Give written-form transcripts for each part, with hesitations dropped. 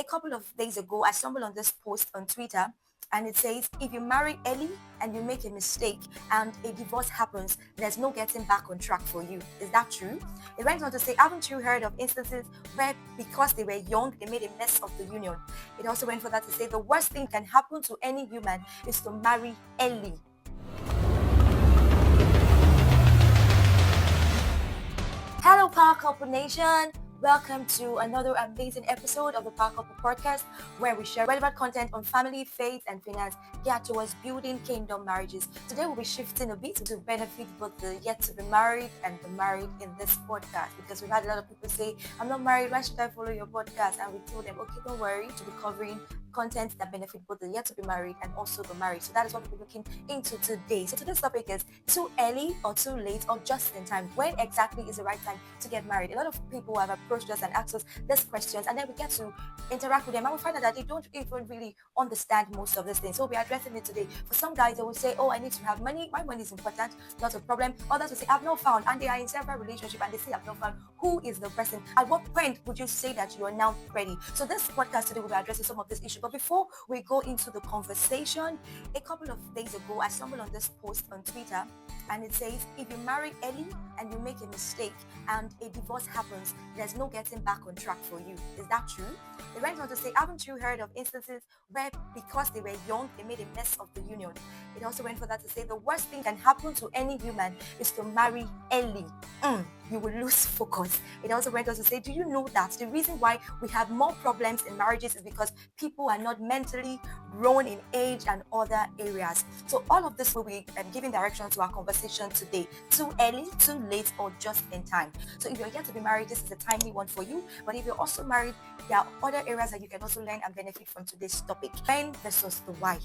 couple of days ago, I stumbled on this post on Twitter, and it says, if you marry early and you make a mistake and a divorce happens, there's no getting back on track for you. Is that true? It went on to say, haven't you heard of instances where because they were young, they made a mess of the union? It also went further to say, the worst thing can happen to any human is to marry early. Hello, Power Couple Nation. Welcome to another amazing episode of the Power Couple Podcast, where we share relevant content on family, faith, and finance geared towards building kingdom marriages. Today, we'll be shifting a bit to benefit both the yet to be married and the married in this podcast, because we've had a lot of people say, I'm not married, why should I follow your podcast? And we told them, okay, don't worry, to be covering content that benefit both the yet to be married and also the married. So that is what we'll be looking into today. So today's topic is too early or too late or just in time. When exactly is the right time to get married? A lot of people have approached us and asked us these questions, and then we get to interact with them, and we find out that they don't even really understand most of these things. So we'll be addressing it today. For some guys, they will say, oh, I need to have money. My money is important, not a problem. Others will say, I've not found, and they are in several relationships, and they say, I've not found who is the person. At what point would you say that you are now ready? So this podcast today will be addressing some of this issue. But before we go into the conversation, a couple of days ago, I stumbled on this post on Twitter, and it says, if you marry early and you make a mistake and a divorce happens, there's no getting back on track for you. Is that true? It went on to say, haven't you heard of instances where because they were young, they made a mess of the union? It also went further to say, the worst thing can happen to any human is to marry early. You will lose focus. It also went on to say, do you know that the reason why we have more problems in marriages is because people are not mentally grown in age and other areas? So all of this will be giving direction to our conversation today. Too early, too late, or just in time. So if you're yet to be married, this is a timely one for you. But if you're also married, there are other areas that you can also learn and benefit from today's topic. When versus the why.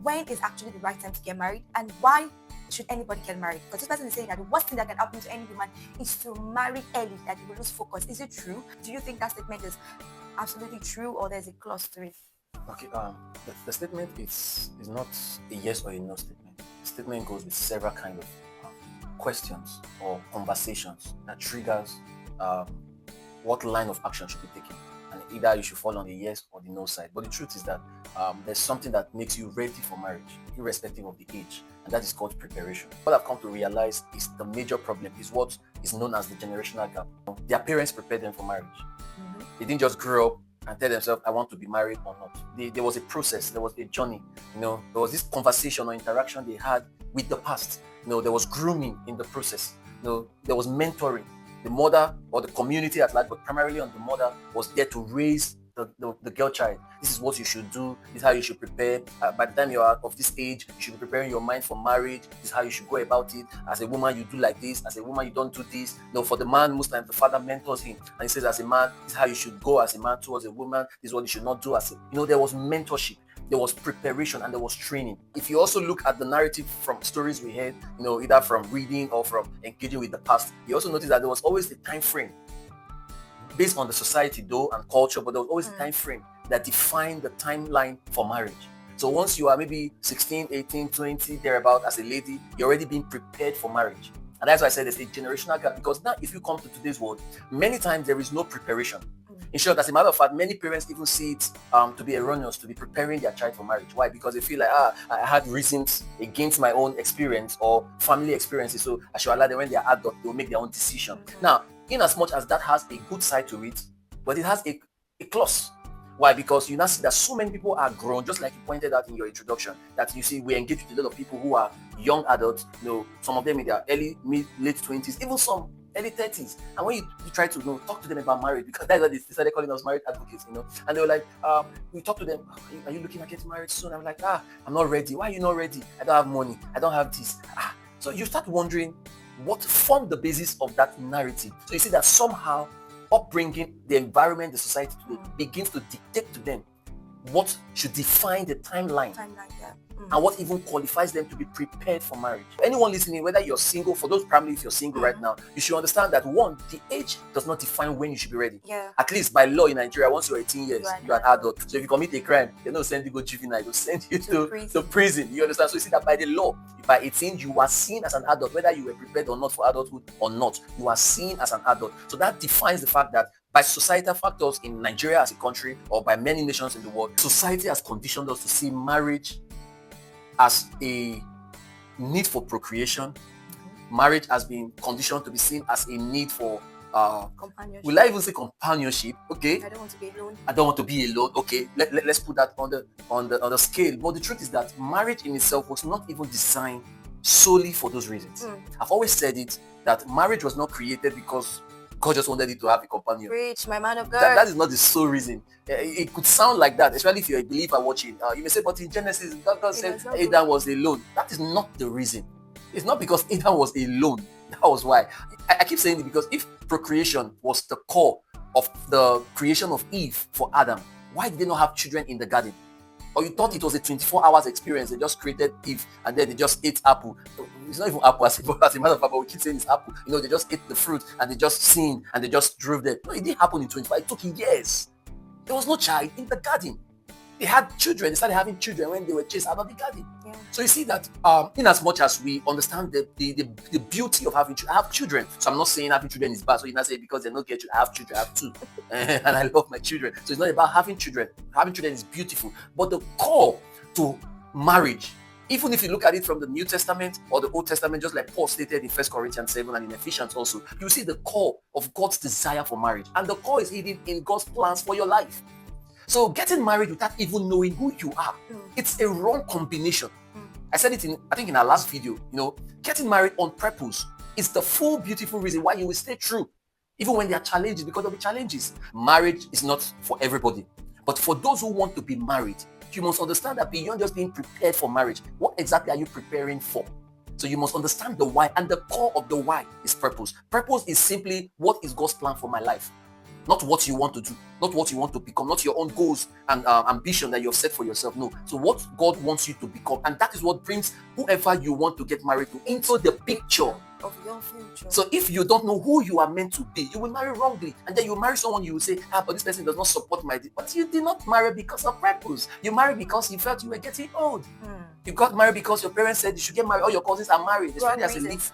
When is actually the right time to get married, and why should anybody get married? Because this person is saying that the worst thing that can happen to any woman is to marry early, that you will lose focus. Is it true? Do you think that statement is absolutely true, or there's a clause to it? Okay, the statement is not a yes or a no statement. The statement goes with several kind of questions or conversations that triggers what line of action should be taken. And either you should fall on the yes or the no side. But the truth is that there's something that makes you ready for marriage, irrespective of the age, and that is called preparation. What I've come to realize is the major problem is what is known as the generational gap. Their parents prepared them for marriage. They didn't just grow up and tell themselves, I want to be married or not. There was a process, there was a journey. There was this conversation or interaction they had with the past. There was grooming in the process. There was mentoring. The mother or the community at large, but primarily on the mother, was there to raise the girl child. This is what you should do. This is how you should prepare. By the time you are of this age, you should be preparing your mind for marriage. This is how you should go about it. As a woman, you do like this. As a woman, you don't do this. For the man, most times the father mentors him, and he says, as a man, this is how you should go as a man towards a woman. This is what you should not do. There was mentorship. There was preparation, and there was training. If you also look at the narrative from stories we heard, either from reading or from engaging with the past, you also notice that there was always a time frame based on the society though and culture, but there was always a time frame that defined the timeline for marriage. So once you are maybe 16, 18, 20, thereabout as a lady, you're already being prepared for marriage. And that's why I said there's a generational gap, because now if you come to today's world, many times there is no preparation. In short, as a matter of fact, many parents even see it to be erroneous to be preparing their child for marriage. Why? Because they feel like, I had reasons against my own experience or family experiences, so I should allow them, when they are adult, they'll make their own decision. Now, in as much as that has a good side to it, but it has a clause. Why? Because you now see that so many people are grown, just like you pointed out in your introduction, that you see we engage with a lot of people who are young adults, some of them in their early, mid, late 20s, even some early 30s. And when you try to talk to them about marriage, because that's why they started calling us married advocates, and they were like, we talk to them, are you looking at getting married soon? I'm like, I'm not ready. Why are you not ready? I don't have money. I don't have this. So you start wondering what formed the basis of that narrative. So you see that somehow upbringing, the environment, the society today begins to dictate to them what should define the timeline. And what even qualifies them to be prepared for marriage. Anyone listening, whether you're single, for those primarily if you're single right now, you should understand that one, the age does not define when you should be ready. At least by law in Nigeria, once you're 18 years, you're an adult. So if you commit a crime, they don't send you go juvenile, they'll send you to prison. You understand? So you see that by the law, by 18, you are seen as an adult, whether you were prepared or not for adulthood or not. You are seen as an adult. So that defines the fact that by societal factors in Nigeria as a country or by many nations in the world. Society has conditioned us to see marriage as a need for procreation. Marriage has been conditioned to be seen as a need for Companionship. will I even say companionship? Okay. I don't want to be alone. I don't want to be alone. Okay, let's put that on the scale. But the truth is that marriage in itself was not even designed solely for those reasons. I've always said it that marriage was not created because God just wanted it to have a companion. Preach, my man of God. That is not the sole reason. It could sound like that, especially if you're a believer watching. You may say, but in Genesis, God said Adam was alone. That is not the reason. It's not because Adam was alone. That was why. I keep saying it because if procreation was the core of the creation of Eve for Adam, why did they not have children in the garden? Or you thought it was a 24 hours experience? They just created Eve and then they just ate apple. It's not even apple as a matter of fact, but we keep saying it's apple. They just ate the fruit and they just sinned and they just drove there. No, it didn't happen in 25. It took years. There was no child in the garden. They had children. They started having children when they were chased out of the garden. Yeah. So you see that in as much as we understand the beauty of having children. So I'm not saying having children is bad. So you're not saying because they're not get children, I have children, I have two. And I love my children. So it's not about having children. Having children is beautiful. But the core to marriage, even if you look at it from the New Testament or the Old Testament, just like Paul stated in 1 Corinthians 7 and in Ephesians also, you see the core of God's desire for marriage. And the core is hidden in God's plans for your life. So getting married without even knowing who you are, it's a wrong combination. I said it I think in our last video, getting married on purpose is the full beautiful reason why you will stay true. Even when there are challenges, because there will be challenges. Marriage is not for everybody. But for those who want to be married, you must understand that beyond just being prepared for marriage, what exactly are you preparing for? So you must understand the why, and the core of the why is purpose. Purpose is simply what is God's plan for my life. Not what you want to do, not what you want to become, not your own goals and ambition that you've set for yourself. No. So what God wants you to become, and that is what brings whoever you want to get married to into the picture of your future. So if you don't know who you are meant to be, you will marry wrongly, and then you marry someone you will say, but this person does not support my. But you did not marry because of purpose. You married because you felt you were getting old. You got married because your parents said you should get married. All your cousins are married.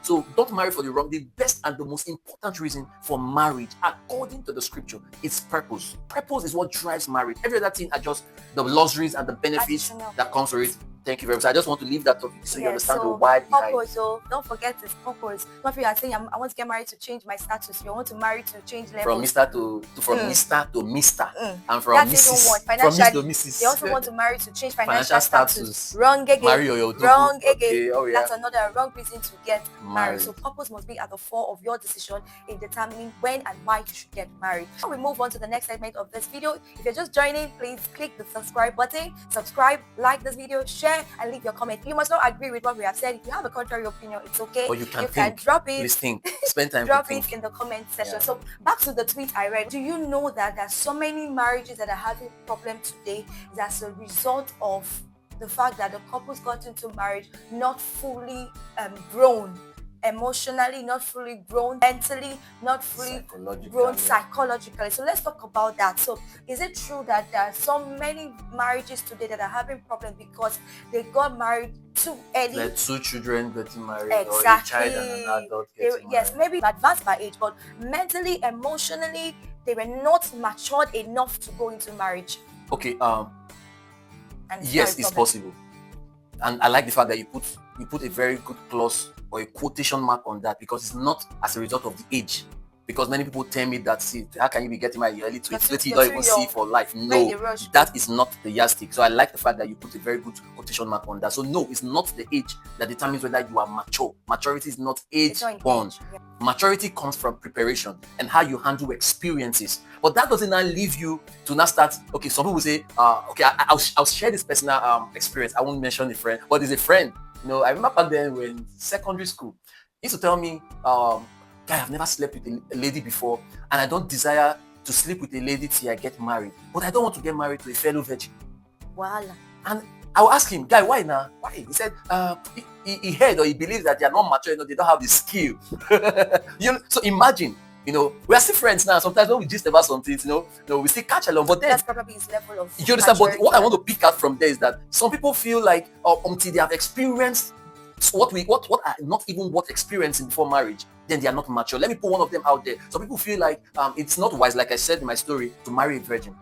So don't marry for the wrong. The best and the most important reason for marriage, according to the scripture, is purpose. Purpose is what drives marriage. Every other thing are just the luxuries and the benefits that comes with it. Thank you very much. I just want to leave that topic so you understand the why behind purpose. So don't forget this purpose. Not if you are saying I want to get married to change my status. You want to marry to change level. From Mr. to Mr. to Mr. And from Mrs. From Miss to Mrs. They also want to marry to change financial status. Wrong again. Wrong again. Okay, oh, yeah. That's another wrong reason to get married. So purpose must be at the fore of your decision in determining when and why you should get married. Before we move on to the next segment of this video, if you're just joining, please click the subscribe button. Subscribe, like this video, share, and leave your comment. You must not agree with what we have said. If you have a contrary opinion, it's okay. Or you can drop it. Please think. Spend time. Drop it in the comment section. Yeah. So back to the tweet I read. Do you know that there's so many marriages that are having problems today is as a result of the fact that the couples got into marriage not fully grown emotionally, not fully grown mentally, not fully grown psychologically. So let's talk about that. So is it true that there are so many marriages today that are having problems because they got married too early? Like two children getting married, exactly. Or a child and an adult getting married. Yes, maybe advanced by age, but mentally, emotionally, they were not matured enough to go into marriage. Okay, yes, it's possible. And I like the fact that you put a very good clause or a quotation mark on that, because it's not as a result of the age. Because many people tell me that, see, how can you be getting married early 20, you don't even see for life? No, that is not the yardstick. So I like the fact that you put a very good quotation mark on that. So no, it's not the age that determines whether you are mature. Maturity is not age-born. Yeah. Maturity comes from preparation and how you handle experiences. But that doesn't now leave you to now start. Okay, some people say, okay, I'll share this personal experience. I won't mention a friend, but it's a friend. I remember back then when secondary school, he used to tell me, guy, I've never slept with a lady before, and I don't desire to sleep with a lady till I get married. But I don't want to get married to a fellow virgin. Wow. And I will ask him, guy, why now? Why? He said, he heard or he believes that they are not mature, they don't have the skill. So imagine, we are still friends now. Sometimes when we gist about some things, we still catch along. But then that's probably his level of. You understand? But what I want to pick out from there is that some people feel like until they have experienced what are not even worth experiencing before marriage, then they are not mature. Let me put one of them out there. Some people feel like it's not wise, like I said in my story, to marry a virgin.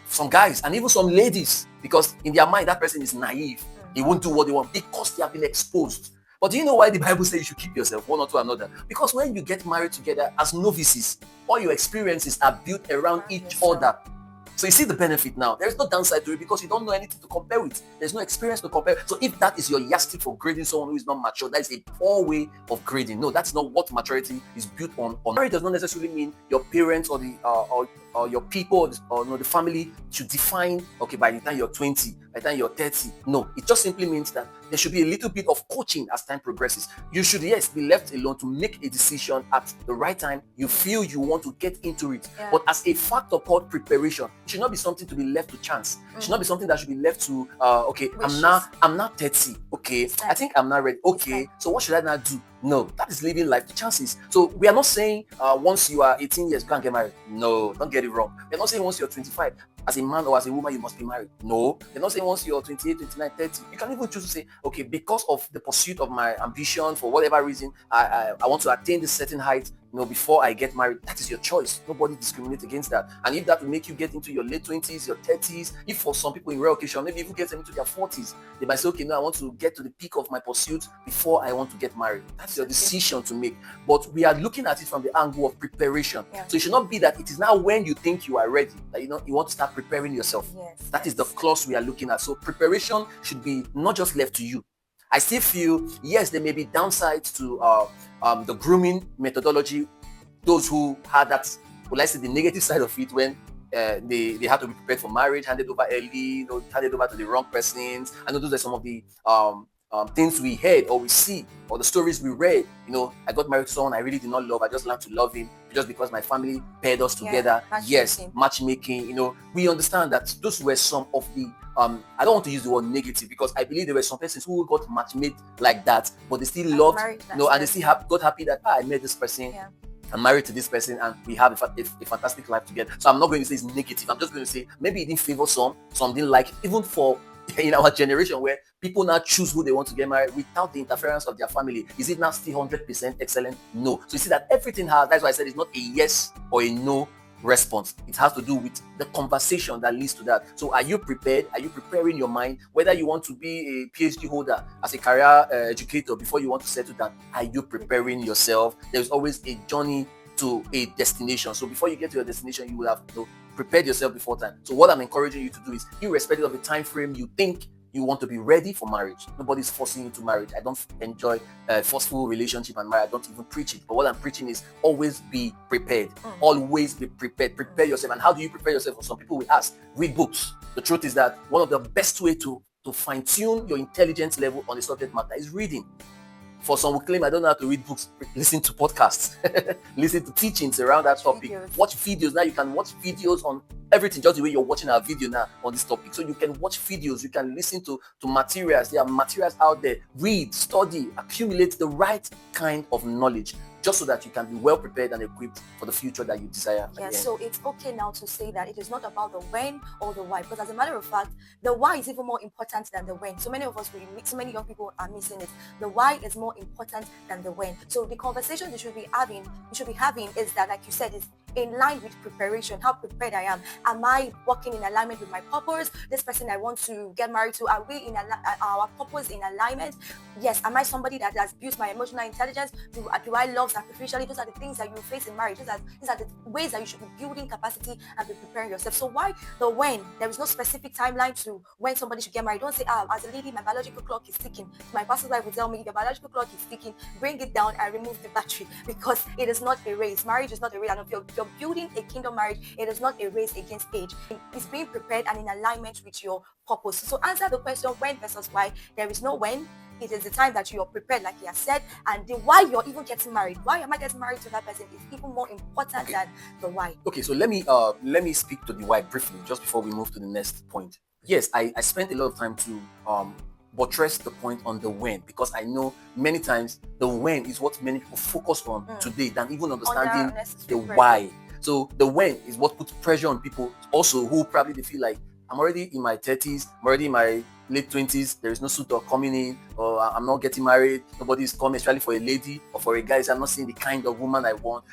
Some guys and even some ladies, because in their mind that person is naive, he won't do what they want because they have been exposed. But do you know why the Bible says you should keep yourself one or to another? Because when you get married together as novices, all your experiences are built around each other. So you see the benefit now. There is no downside to it because you don't know anything to compare with. There's no experience to compare. So if that is your yardstick for grading someone who is not mature, that is a poor way of grading. No, that's not what maturity is built on. Marriage does not necessarily mean your parents or the or your people or the family should define, okay, by the time you're 20, by the time you're 30. No, it just simply means that there should be a little bit of coaching as time progresses. You should, yes, be left alone to make a decision at the right time you feel you want to get into it. But as a factor called preparation, it should not be something to be left to chance. It should not be something that should be left to, okay, I'm now 30. Okay, I think I'm not ready. Okay, so what should I now do? No, that is living life to chances. So we are not saying once you are 18 years, you can't get married. No, don't get it wrong. We're not saying once you're 25, as a man or as a woman, you must be married. No, they're not saying once you're 28, 29, 30. You can even choose to say, okay, because of the pursuit of my ambition, for whatever reason, I want to attain this certain height, before I get married. That is your choice. Nobody discriminates against that. And if that will make you get into your late 20s, your 30s, if for some people in rare occasion, maybe even get them into their 40s, they might say, okay, no, I want to get to the peak of my pursuit before I want to get married. That's your decision to make. But we are looking at it from the angle of preparation. So it should not be that it is now when you think you are ready that you want to start preparing yourself. That is the clause we are looking at. So preparation should be not just left to you. I still feel, yes, there may be downsides to the grooming methodology. Those who had that, well, let's say the negative side of it, when they had to be prepared for marriage, handed over early, handed over to the wrong persons. I know those are some of the things we heard or we see or the stories we read. I got married to someone I really did not love. I just learned to love him just because my family paired us together. Matchmaking. We understand that those were some of the I don't want to use the word negative because I believe there were some persons who got matchmade like that, but they still loved, and they still got happy that I met this person. I'm married to this person and we have a fantastic life together. So I'm not going to say it's negative. I'm just going to say maybe it didn't favor some didn't like it. Even for in our generation where people now choose who they want to get married without the interference of their family, is it now still 100% excellent? No. So you see that everything that's why I said it's not a yes or a no response. It has to do with the conversation that leads to that. So are you prepared? Are you preparing your mind? Whether you want to be a PhD holder as a career educator before you want to settle down, are you preparing yourself? There's always a journey to a destination. So before you get to your destination, you will have prepared yourself before time. So what I'm encouraging you to do is, irrespective of the time frame you think you want to be ready for marriage. Nobody's forcing you to marriage. I don't enjoy forceful relationship and marriage. I don't even preach it. But what I'm preaching is always be prepared. Always be prepared. Prepare yourself. And how do you prepare yourself? For some people we ask, read books. The truth is that one of the best way to fine-tune your intelligence level on the subject matter is reading. For some who claim I don't know how to read books, listen to podcasts, listen to teachings around that topic, watch videos. Now you can watch videos on everything, just the way you're watching our video now on this topic. So you can watch videos, you can listen to materials. There are materials out there. Read, study, accumulate the right kind of knowledge, just so that you can be well prepared and equipped for the future that you desire. So it's okay now to say that it is not about the when or the why, because as a matter of fact, the why is even more important than the when. So many of us, so many young people are missing it. The why is more important than the when. So the conversation you should be having is that, like you said, is in line with preparation. How prepared I am. Am I working in alignment with my purpose? This person I want to get married to, are we in our purpose in alignment? Yes. Am I somebody that has built my emotional intelligence? Do I love sacrificially? Those are the things that you face in marriage. These are the ways that you should be building capacity and be preparing yourself. So why the when? There is no specific timeline to when somebody should get married. Don't say, as a lady, my biological clock is ticking. My pastor's wife will tell me, if your biological clock is ticking, bring it down and remove the battery, because it is not a race. Marriage is not a race. And if you're building a kingdom marriage, it is not a race against age. It's being prepared and in alignment with your purpose. So answer the question when versus why. There is no when. It is the time that you're prepared, like he has said, and the why you're even getting married. Why am I getting married to that person is even more important than the why. Okay, so let me speak to the why briefly, just before we move to the next point. Yes, I spent a lot of time to buttress the point on the when, because I know many times the when is what many people focus on today than even understanding the why. So the when is what puts pressure on people also, who probably they feel like, I'm already in my 30s, I'm already in my late 20s, there is no suitor coming in, or I'm not getting married, nobody is coming, especially for a lady or for a guy, so I'm not seeing the kind of woman I want.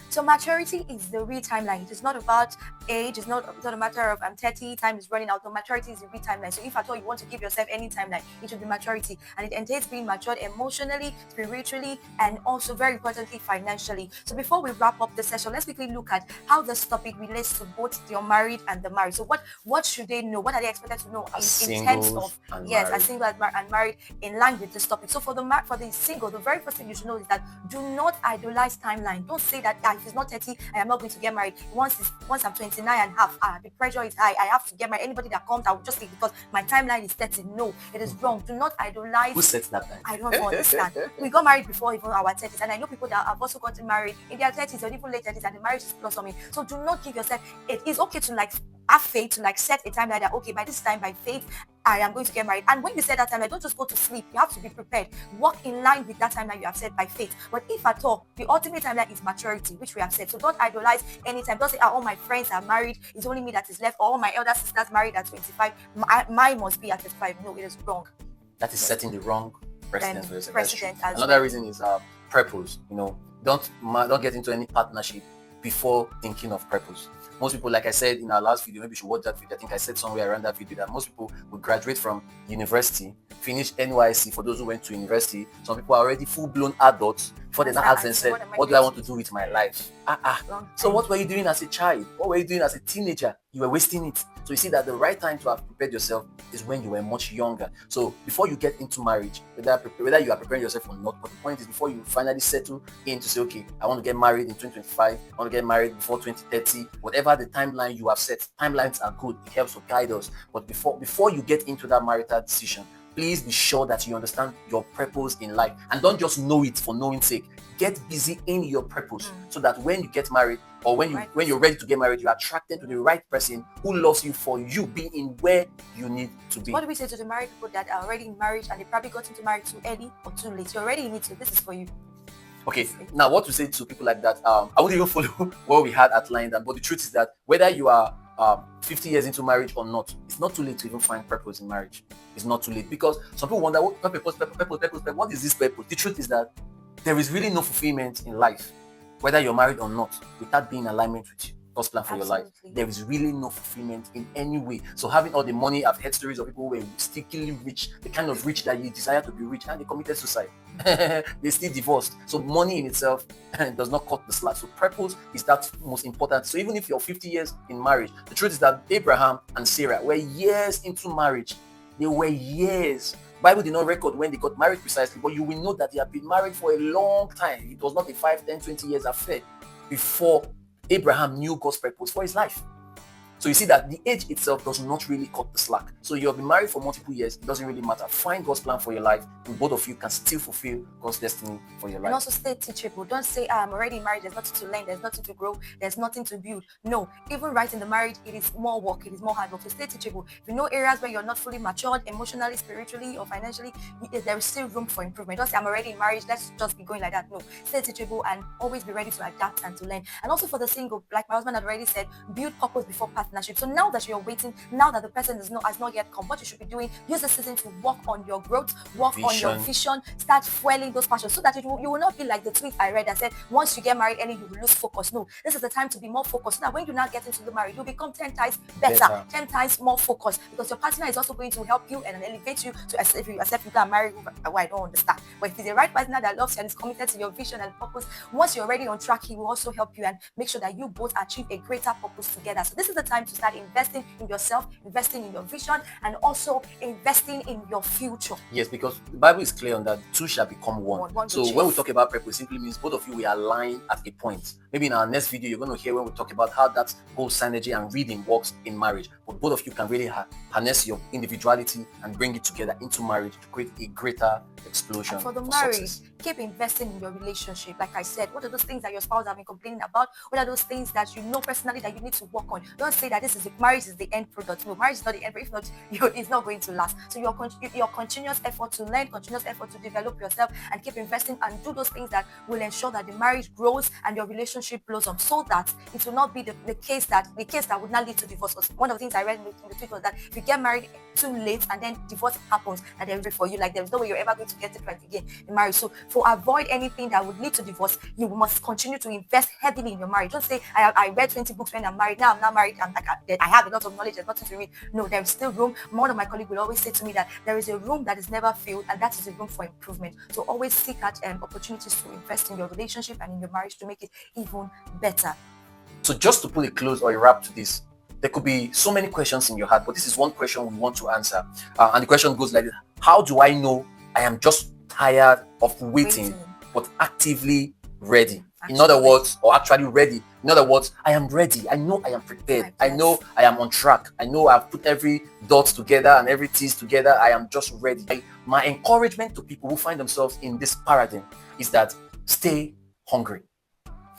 So maturity is the real timeline. It is not about age. It's not a matter of I'm 30, time is running out. No, maturity is the real timeline. So if at all you want to give yourself any timeline, it should be maturity. And it entails being matured emotionally, spiritually, and also very importantly, financially. So before we wrap up the session, let's quickly look at how this topic relates to both the unmarried and the married. So what should they know? What are they expected to know in terms of as single and married in line with this topic? So for the single, the very first thing you should know is that do not idolize timeline. Don't say that if it's not 30, I am not going to get married. Once I'm 29 and a half, the pressure is high. I have to get married. Anybody that comes, I will just take because my timeline is 30. No, it is wrong. Do not idolize. Who sets that time? I don't understand. We got married before even our 30s, and I know people that have also gotten married in their 30s or even late 30s, and the marriage is blossoming. So do not give yourself. It is okay to have faith, to set a timeline that okay, by this time, by faith, I am going to get married. And when you set that timeline, don't just go to sleep. You have to be prepared. Walk in line with that timeline you have set by faith. But if at all, the ultimate timeline is maturity, which we have said. So don't idolize anytime. Don't say, all my friends are married. It's only me that is left. Or all my elder sisters married at 25. Mine must be at 25. No, it is wrong. That is setting the wrong precedent for yourself. Another well. Reason is purpose. Don't get into any partnership before thinking of purpose. Most people, like I said in our last video, maybe you should watch that video. I think I said somewhere around that video that most people would graduate from university, finish NYC for those who went to university. Some people are already full-blown adults before they now ask themselves, what do I want to do with my life? So what were you doing as a child? What were you doing as a teenager? You were wasting it. So you see that the right time to have prepared yourself is when you were much younger. So before you get into marriage, whether you are preparing yourself or not, but the point is before you finally settle in to say, okay, I want to get married in 2025, I want to get married before 2030, whatever the timeline you have set. Timelines are good. It helps to guide us. But before you get into that marital decision, please be sure that you understand your purpose in life and don't just know it for knowing sake. Get busy in your purpose so that when you get married or when you're ready to get married, you're attracted to the right person who loves you for you being where you need to be. What do we say to the married people that are already in marriage and they probably got into marriage too early or too late? You're already in it, so this is for you. Okay, now what to say to people like that? I wouldn't even follow what we had outlined, but the truth is that whether you are 50 years into marriage or not, it's not too late to even find purpose in marriage. It's not too late because some people wonder what purpose, what is this purpose? The truth is that there is really no fulfillment in life, whether you're married or not, without being in alignment with God's plan for your life. There is really no fulfillment in any way. So having all the money, I've heard stories of people who were stickily rich, the kind of rich that you desire to be rich, and they committed suicide. They still divorced. So money in itself does not cut the slack. So purpose is that most important. So even if you're 50 years in marriage, the truth is that Abraham and Sarah were years into marriage. They were years. Bible did not record when they got married precisely, but you will know that they have been married for a long time. It was not a 5, 10, 20 years affair before Abraham knew God's purpose for his life. So you see that the age itself does not really cut the slack. So you've been married for multiple years. It doesn't really matter. Find God's plan for your life, and both of you can still fulfill God's destiny for your life. And also stay teachable. Don't say, I'm already married. There's nothing to learn. There's nothing to grow. There's nothing to build. No, even right in the marriage, it is more work. It is more hard work. So stay teachable. If you know areas where you're not fully matured, emotionally, spiritually, or financially, there is still room for improvement. Don't say, I'm already in marriage. Let's just be going like that. No, stay teachable and always be ready to adapt and to learn. And also for the single, like my husband had already said, build purpose before partnership. So now that you're waiting, now that the person has not yet come, what you should be doing, use the season to work on your growth, work on your vision, start fueling those passions so that you will not be like the tweet I read that said, once you get married, you will lose focus. No, this is the time to be more focused so that when you now get into the marriage, you'll become 10 times better, 10 times more focused because your partner is also going to help you and elevate you to accept you can marry who I don't understand. But if he's the right partner that loves you and is committed to your vision and purpose, once you're already on track, he will also help you and make sure that you both achieve a greater purpose together. So this is the time to start investing in yourself, investing in your vision, and also investing in your future. Yes, because the Bible is clear on that two shall become one. So when we talk about purpose, it simply means both of you will align at a point. Maybe in our next video, you're going to hear when we talk about how that whole synergy and reading works in marriage. But both of you can really harness your individuality and bring it together into marriage to create a greater explosion. And for the marriage, keep investing in your relationship. Like I said, what are those things that your spouse have been complaining about? What are those things that you know personally that you need to work on? Don't say that marriage is the end product. No, marriage is not the end product. If not, it's not going to last. So your continuous effort to learn, continuous effort to develop yourself, and keep investing and do those things that will ensure that the marriage grows and your relationship blossoms, so that it will not be the case that would not lead to divorce. Because one of the things I read in the tweet was that if you get married too late and then divorce happens, and then for you, like, there's no way you're ever going to get it right again in marriage. So for avoid anything that would lead to divorce, you must continue to invest heavily in your marriage. Don't say I read 20 books when I'm married. Now I'm not married. I have a lot of knowledge. There's nothing to read. No, there's still room. One of my colleagues will always say to me that there is a room that is never filled, and that is a room for improvement. So always seek out opportunities to invest in your relationship and in your marriage to make it even better. So just to put a close or a wrap to this, there could be so many questions in your heart, but this is one question we want to answer. And the question goes like this: how do I know I am just tired of waiting, but actively ready? In other words, or actually ready. In other words, I am ready. I know I am prepared. I know I am on track. I know I've put every dot together and every T's together. I am just ready. My encouragement to people who find themselves in this paradigm is that stay hungry.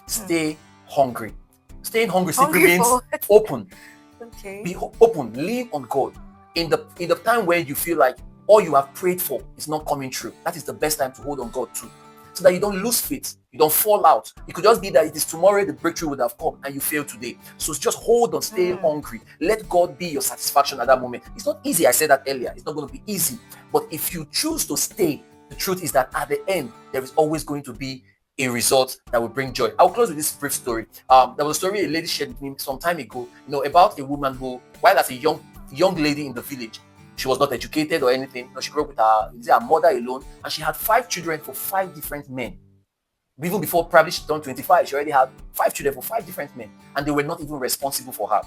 Stay hungry. Staying hungry simply means open. Okay. Be open. Lean on God. In the time where you feel like all you have prayed for is not coming true, that is the best time to hold on God too, so that you don't lose faith, you don't fall out. It could just be that it is tomorrow the breakthrough would have come and you failed today. So just hold on, stay hungry. Let God be your satisfaction at that moment. It's not easy. I said that earlier. It's not going to be easy. But if you choose to stay, the truth is that at the end, there is always going to be a result that will bring joy. I'll close with this brief story. There was a story a lady shared with me some time ago, about a woman who, while as a young lady in the village, she was not educated or anything. She grew up with her mother alone, and she had 5 children for 5 different men. Even before probably she turned 25, she already had 5 children for 5 different men, and they were not even responsible for her.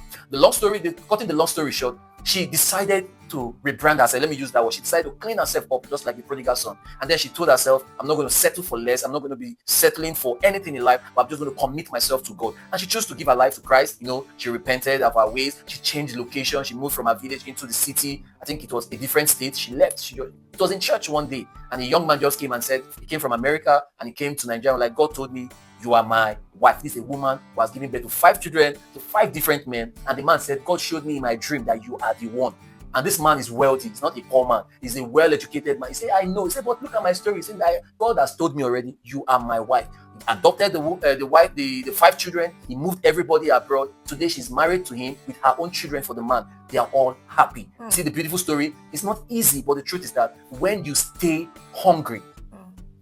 Cutting the long story short, she decided to rebrand herself. Let me use that word. She decided to clean herself up, just like the prodigal son. And then she told herself, I'm not going to settle for less. I'm not going to be settling for anything in life, but I'm just going to commit myself to God. And she chose to give her life to Christ. She repented of her ways. She changed location. She moved from her village into the city. I think it was a different state. She left. It was in church one day, and a young man just came and said, he came from America and he came to Nigeria. Like, God told me, you are my wife. This is a woman who has given birth to 5 children, to 5 different men. And the man said, God showed me in my dream that you are the one. And this man is wealthy. He's not a poor man. He's a well-educated man. He said, I know. He said, but look at my story. He said, God has told me already, you are my wife. He adopted the wife, the 5 children. He moved everybody abroad. Today, she's married to him with her own children for the man. They are all happy. See the beautiful story? It's not easy, but the truth is that when you stay hungry,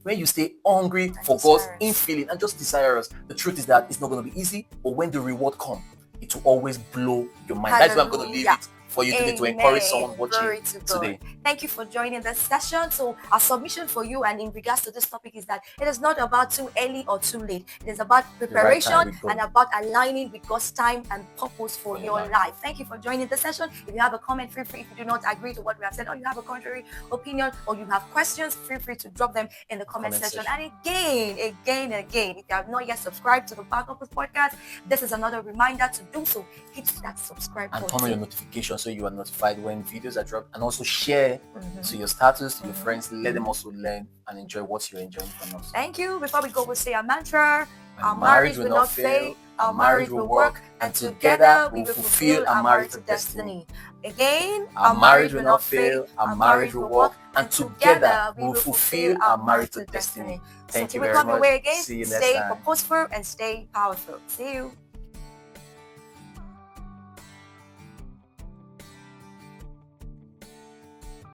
when you stay hungry for God's infilling and just desirous, the truth is that it's not going to be easy, but when the reward comes, it will always blow your mind. That's why I'm going to leave it for you today to encourage someone watching today. Thank you for joining this session. So our submission for you and in regards to this topic is that it is not about too early or too late. It is about preparation and about aligning with God's time and purpose for your life. Thank you for joining the session. If you have a comment, feel free. If you do not agree to what we have said, or you have a contrary opinion, or you have questions, feel free to drop them in the comment section. And again, if you have not yet subscribed to the Power Couple Podcast, this is another reminder to do so. Hit that subscribe button. And turn on your notifications so you are notified when videos are dropped, and also share to your status, to your friends. Let them also learn and enjoy what you're enjoying from us. Thank you. Before we go, we'll say our mantra. Our marriage will not fail. Our marriage will work, and together we will fulfill our marital destiny. Again, our marriage will not fail. Our marriage will work, and together we will fulfill our marital destiny. Thank you very much. See you next time. Stay purposeful and stay powerful. See you.